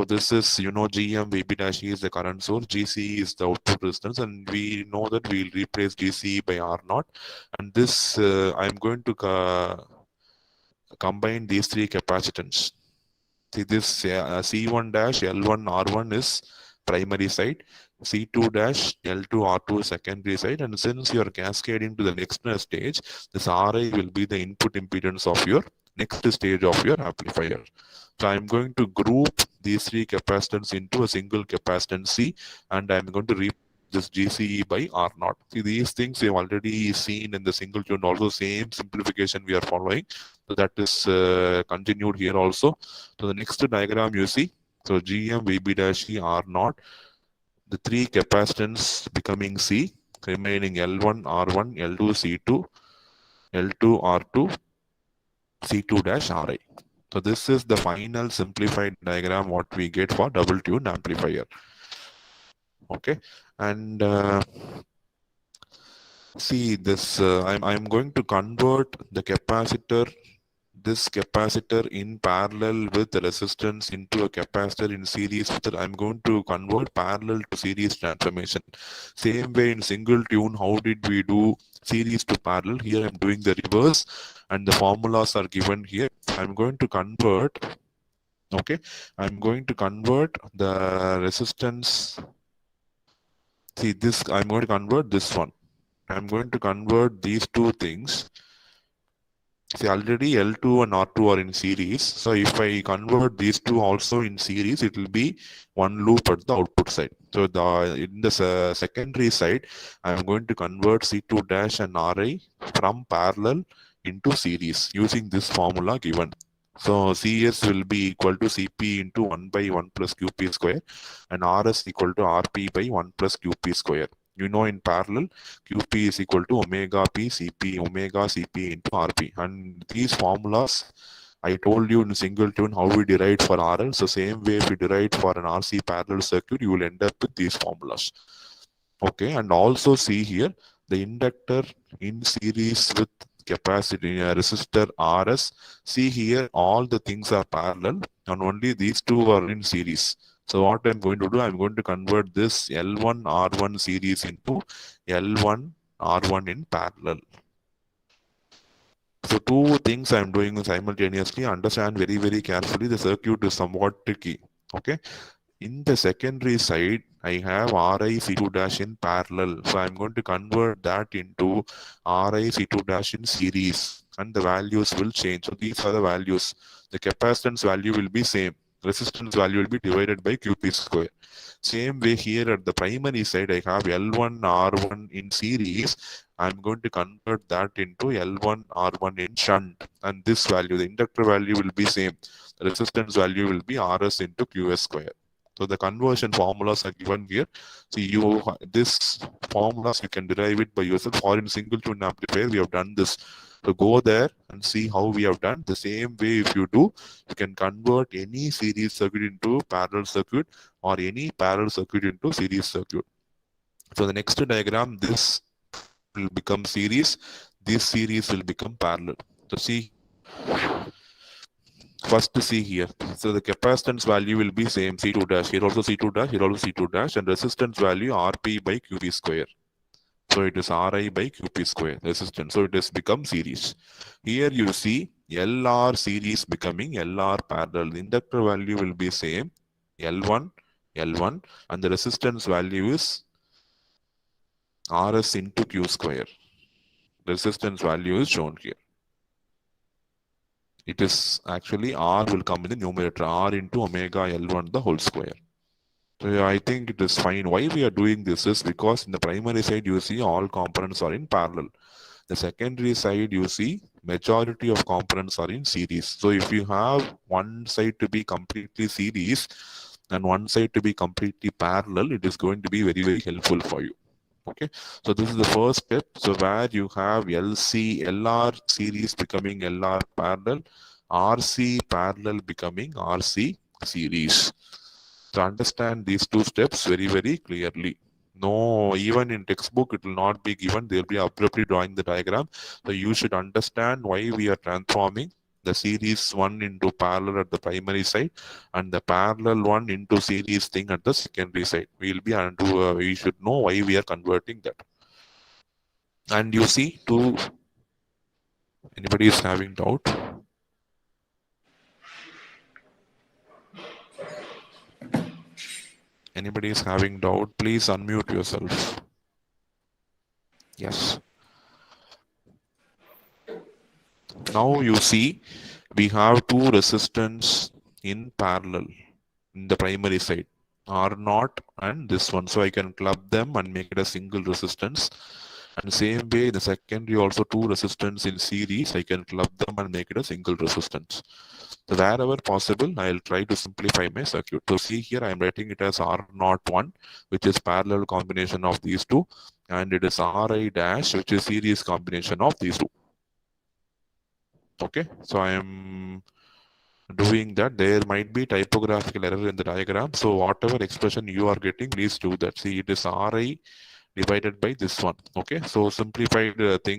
So this is, GM VB dash E is the current source, GCE is the output resistance, and we know that we'll replace GCE by R naught. And this, I'm going to combine these three capacitance. See this C1 dash L1 R1 is primary side, C2 dash L2 R2 is secondary side, and since you are cascading to the next stage, this Ri will be the input impedance of your next stage of your amplifier. So I'm going to group these three capacitance into a single capacitance C, and I'm going to replace this GCE by R naught. See, these things you've already seen in the single tune, also same simplification we are following. So that is continued here also. So the next diagram you see, so GM VB dash E R naught, the three capacitance becoming C, remaining L1 R1, L2 C2, L2 R2, C2 dash RI. So this is the final simplified diagram what we get for double tune amplifier. Okay, and see this. I'm going to convert the capacitor, this capacitor in parallel with the resistance into a capacitor in series. I'm going to convert parallel to series transformation. Same way in single tune, how did we do series to parallel? Here I'm doing the reverse, and the formulas are given here. I'm going to convert. Okay, I'm going to convert the resistance. See this, I'm going to convert this one. I'm going to convert these two things. See, already L2 and R2 are in series. So if I convert these two also in series, it will be one loop at the output side. So in the secondary side, I'm going to convert C2 dash and RI from parallel into series using this formula given. So CS will be equal to CP into 1 by 1 plus QP square, and RS equal to RP by 1 plus QP square. In parallel, QP is equal to omega P CP, omega CP into RP. And these formulas, I told you in single tune how we derived for RL. So same way if we derived for an RC parallel circuit, you will end up with these formulas. Okay, and also see here, the inductor in series with capacitor resistor RS. See here, all the things are parallel and only these two are in series. So what I'm going to do, I'm going to convert this L1 R1 series into L1 R1 in parallel. So two things I'm doing simultaneously. Understand very, very carefully. The circuit is somewhat tricky. Okay. In the secondary side, I have Ri C2 dash in parallel. So I'm going to convert that into Ri C2 dash in series, and the values will change. So these are the values. The capacitance value will be same. Resistance value will be divided by QP square. Same way here at the primary side, I have L1 R1 in series. I'm going to convert that into L1 R1 in shunt, and this value, the inductor value will be same. The resistance value will be Rs into Qs square. So the conversion formulas are given here. So this formulas you can derive it by yourself, or in single tune amplifier we have done this. So go there and see how we have done. The same way if you do, you can convert any series circuit into parallel circuit or any parallel circuit into series circuit. So the next diagram, this will become series, this series will become parallel. So see, first to see here. So the capacitance value will be same, C2 dash, here also C2 dash, here also C2 dash, and resistance value RP by QP square. So it is Ri by QP square resistance. So it has become series. Here you see LR series becoming LR parallel. The inductor value will be same, L1, L1, and the resistance value is Rs into Q square. The resistance value is shown here. It is actually R will come in the numerator, R into omega L1 the whole square. So I think it is fine. Why we are doing this is because in the primary side you see all components are in parallel. The secondary side you see majority of components are in series. So if you have one side to be completely series and one side to be completely parallel, it is going to be very, very helpful for you. Okay, so this is the first step. So where you have LR series becoming LR parallel, RC parallel becoming RC series. To understand these two steps very, very clearly. No, even in textbook, it will not be given. They'll be abruptly drawing the diagram. So you should understand why we are transforming the series one into parallel at the primary side and the parallel one into series thing at the secondary side. We should know why we are converting that. And you see, anybody is having doubt? Anybody is having doubt, please unmute yourself. Yes. Now you see, we have two resistance in parallel in the primary side, R0 and this one. So I can club them and make it a single resistance. And same way, in the secondary also two resistance in series, I can club them and make it a single resistance. So wherever possible, I'll try to simplify my circuit. So see here, I'm writing it as R01, which is parallel combination of these two, and it is Ri dash, which is series combination of these two. Okay, so I am doing that. There might be typographical error in the diagram. So whatever expression you are getting, please do that. See, it is Ri divided by this one. Okay, so simplified thing